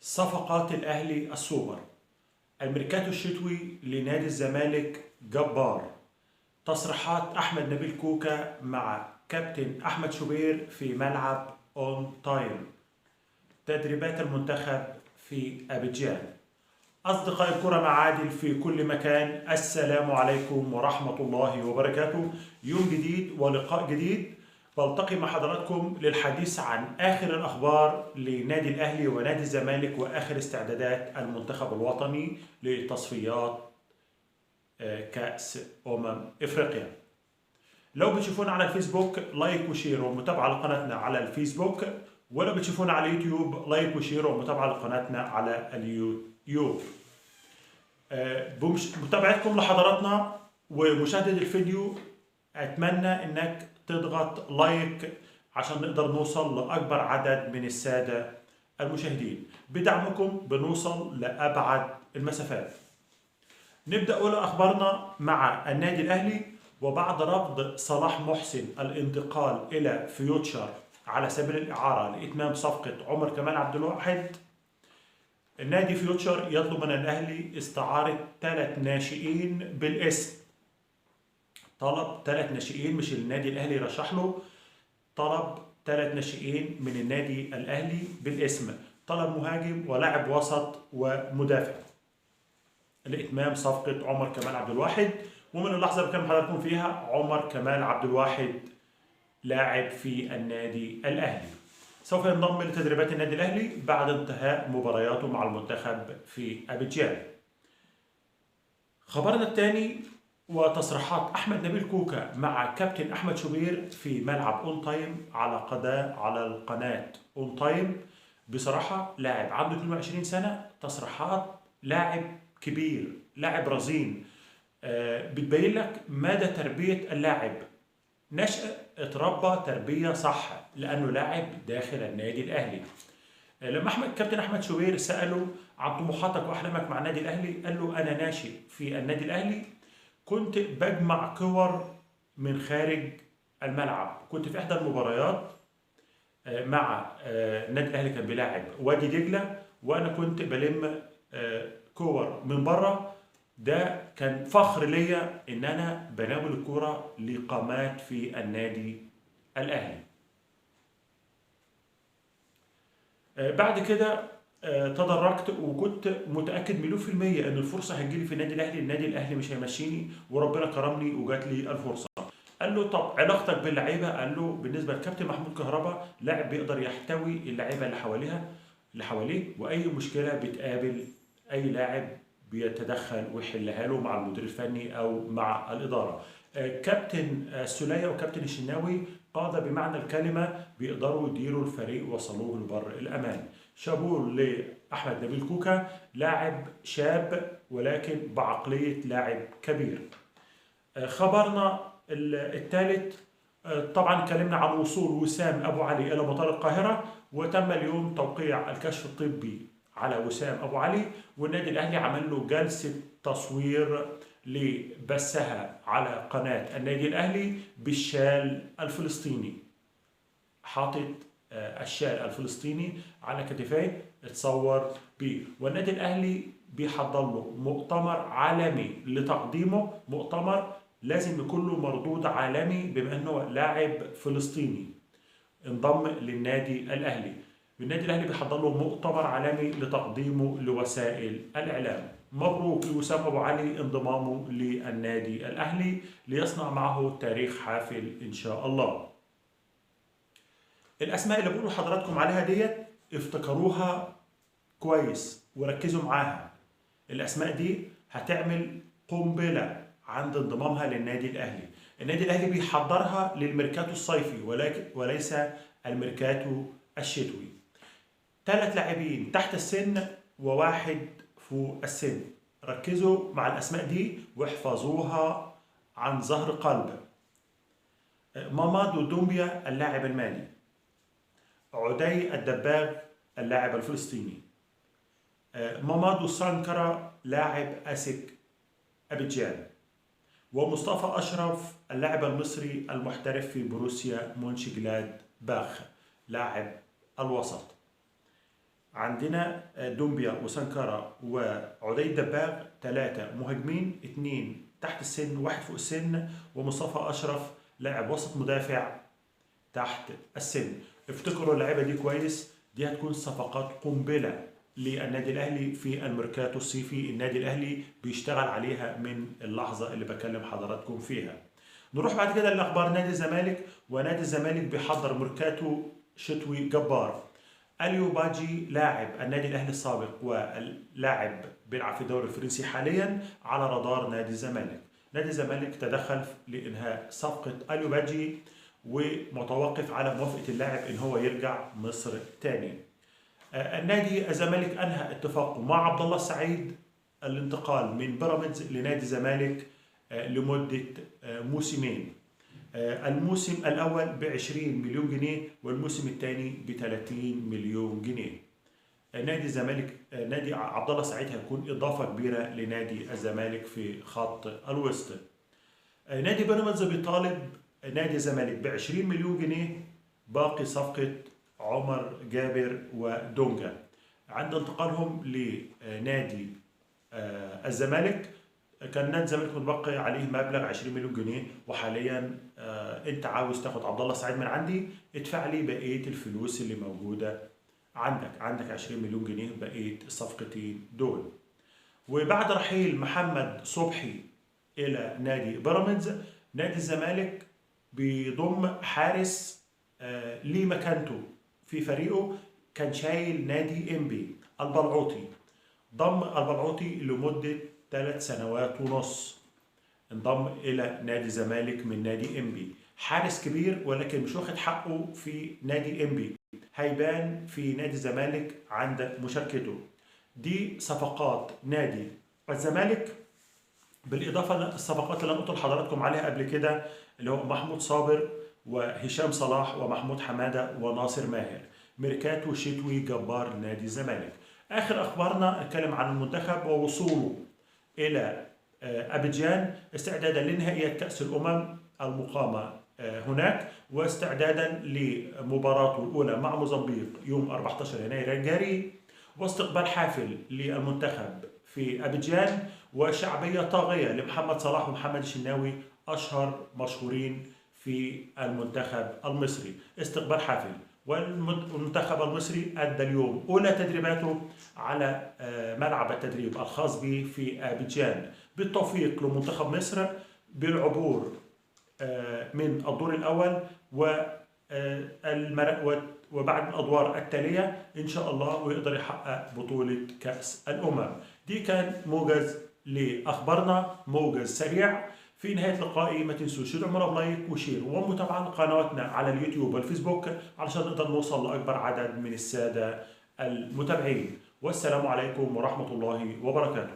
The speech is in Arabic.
صفقات الأهلي السوبر. الميركاتو الشتوي لنادي الزمالك جبار. تصريحات أحمد نبيل كوكا مع كابتن أحمد شوبير في ملعب أون تايم. تدريبات المنتخب في أبيجان. أصدقاء الكرة مع عادل في كل مكان، السلام عليكم ورحمة الله وبركاته. يوم جديد ولقاء جديد بلتقي مع حضراتكم للحديث عن آخر الأخبار لنادي الأهلي ونادي الزمالك وآخر استعدادات المنتخب الوطني لتصفيات كأس إفريقيا. لو بتشوفونا على الفيسبوك لايك وشير ومتابعة لقناتنا على الفيسبوك، ولو بتشوفونا على اليوتيوب لايك وشير ومتابعة لقناتنا على اليوتيوب. بمتابعتكم لحضراتنا ومشاهدة الفيديو أتمنى أنك تضغط لايك عشان نقدر نوصل لأكبر عدد من السادة المشاهدين. بدعمكم بنوصل لأبعد المسافات. نبدأ أولى أخبارنا مع النادي الأهلي. وبعد رفض صلاح محسن الانتقال إلى فيوتشر على سبيل الإعارة لإتمام صفقة عمر كمال عبد الواحد، النادي فيوتشر يطلب من الأهلي استعارة 3 ناشئين بالاسم. طلب 3 ناشئين، مش النادي الأهلي رشح له، طلب 3 ناشئين من النادي الأهلي بالاسم. طلب مهاجم ولاعب وسط ومدافع لإتمام صفقة عمر كمال عبد الواحد. ومن اللحظة اللي كان حضراتكم فيها عمر كمال عبد الواحد لاعب في النادي الأهلي، سوف ينضم لتدريبات النادي الأهلي بعد انتهاء مبارياته مع المنتخب في أبيجان. خبرنا الثاني وتصريحات أحمد نبيل كوكا مع كابتن أحمد شوبير في ملعب أون تايم على القناة أون تايم. بصراحة لاعب عنده 22 سنة، تصريحات لاعب كبير، لاعب رزين، بتبين لك مدى تربية اللاعب. نشأ اتربى تربية صح لأنه لاعب داخل النادي الأهلي. لما كابتن أحمد شوبير سأله عن طموحاتك وأحلامك مع النادي الأهلي، قال له أنا ناشئ في النادي الأهلي، كنت بجمع كور من خارج الملعب. كنت في إحدى المباريات مع النادي الأهلي كان بيلاعب وادي دجلة، وأنا كنت بلم كور من بره. ده كان فخر ليا إن أنا بناول الكرة لقامات في النادي الأهلي. بعد كده تدرجت وكنت متأكد مليون في المية إن الفرصة هتجيلي في النادي الأهلي مش هيمشيني، وربنا كرمني وجات لي الفرصة. قال له طب علاقتك باللعيبة؟ قال له بالنسبة للكابتن محمود كهربا لاعب بيقدر يحتوي اللعيبة اللي حواليه، وأي مشكلة بتقابل أي لاعب بيتدخل ويحلها له مع المدير الفني أو مع الإدارة. كابتن السولية وكابتن الشناوي قادة بمعنى الكلمة، بيقدروا يديروا الفريق ووصلوه لبر الأمان. شابوه لأحمد نبيل كوكا، لاعب شاب ولكن بعقلية لاعب كبير. خبرنا الثالث، طبعا اتكلمنا عن وصول وسام أبو علي إلى مطار القاهرة، وتم اليوم توقيع الكشف الطبي على وسام أبو علي، والنادي الأهلي عمل له جلسة تصوير لبثها على قناة النادي الأهلي بالشال الفلسطيني. حاطط الشال الفلسطيني على كتفيه اتصور بيه، والنادي الأهلي بيحضر له مؤتمر عالمي لتقديمه. مؤتمر لازم يكون له مردود عالمي بما انه لاعب فلسطيني انضم للنادي الأهلي. النادي الأهلي بيحضر له مؤتمر عالمي لتقديمه لوسائل الإعلام. مبروك لوسام أبو علي انضمامه للنادي الأهلي ليصنع معه تاريخ حافل إن شاء الله. الأسماء اللي بقول لحضراتكم عليها ديت افتكروها كويس وركزوا معاها. الأسماء دي هتعمل قنبلة عند انضمامها للنادي الأهلي. النادي الأهلي بيحضرها للميركاتو الصيفي وليس الميركاتو الشتوي. 3 لاعبين تحت السن وواحد فوق السن. ركزوا مع الأسماء دي واحفظوها عن ظهر قلب. مامادو دومبيا اللاعب المالي، عدي الدباغ اللاعب الفلسطيني، مامادو سانكرا لاعب أسك أبيجان، ومصطفى أشرف اللاعب المصري المحترف في بروسيا مونشنجلاد باخ لاعب الوسط. عندنا دومبيا وسانكارا وعدي الدباغ 3 مهاجمين، 2 تحت السن وواحد فوق السن، ومصطفى أشرف لاعب وسط مدافع تحت السن. افتكروا اللعيبة دي كويس، دي هتكون صفقات قنبلة للنادي الأهلي في الميركاتو الصيفي. النادي الأهلي بيشتغل عليها من اللحظة اللي بكلم حضراتكم فيها. نروح بعد كده لأخبار نادي الزمالك. ونادي الزمالك بيحضر ميركاتو شتوي جبار. اليو باجي لاعب النادي الاهلي السابق واللاعب بيلعب في الدوري الفرنسي حاليا على رادار نادي الزمالك. نادي الزمالك تدخل لانهاء صفقه اليو باجي ومتوقف على موافقه اللاعب ان هو يرجع مصر تاني. النادي الزمالك انهى اتفاقه مع عبد الله السعيد الانتقال من بيراميدز لنادي الزمالك لمده موسمين. الموسم الأول ب20 مليون جنيه والموسم الثاني ب30 مليون جنيه. نادي الزمالك نادي عبد الله السعيد هيكون إضافة كبيرة لنادي الزمالك في خط الوسط. نادي بيراميدز بيطالب نادي الزمالك ب20 مليون جنيه باقي صفقة عمر جابر ودونجا. عند انتقالهم لنادي الزمالك كان نادي الزمالك متبقي عليه مبلغ 20 مليون جنيه، وحاليا انت عاوز تاخد عبد الله السعيد من عندي، ادفع لي بقيه الفلوس اللي موجوده عندك 20 مليون جنيه بقيه الصفقتين دول. وبعد رحيل محمد صبحي الى نادي بيراميدز، نادي الزمالك بيضم حارس ليه مكانته في فريقه، كان شايل نادي انبي البلعوطي. ضم البلعوطي لمده 3 سنوات ونص، انضم الى نادي الزمالك من نادي انبي. حارس كبير ولكن مش واخد حقه في نادي انبي، هيبان في نادي الزمالك عند مشاركته. دي صفقات نادي الزمالك، بالاضافه للصفقات اللي انا قلت لحضراتكم عليها قبل كده، اللي هو محمود صابر وهشام صلاح ومحمود حماده وناصر ماهر. ميركاتو شتوي جبار لنادي الزمالك. اخر اخبارنا نتكلم عن المنتخب ووصوله الى ابيجان استعدادا لنهائيات كاس الامم المقامه هناك، واستعدادا لمباراته الاولى مع موزمبيق يوم 14 يناير الجاري، واستقبال حافل للمنتخب في ابيجان، وشعبيه طاغيه لمحمد صلاح ومحمد الشناوي اشهر مشهورين في المنتخب المصري. استقبال حافل. والمنتخب المصري ادى اليوم اولى تدريباته على ملعب التدريب الخاص به في ابيجان. بالتوفيق لمنتخب مصر بالعبور من الدور الاول وبعد الادوار التاليه ان شاء الله، ويقدر يحقق بطوله كاس الامم. دي كان موجز لاخبارنا، موجز سريع. في نهاية لقائي ما تنسوش تدعمونا بلايك وشير ومتابعة قنواتنا على اليوتيوب والفيسبوك علشان نقدر نوصل لأكبر عدد من السادة المتابعين. والسلام عليكم ورحمة الله وبركاته.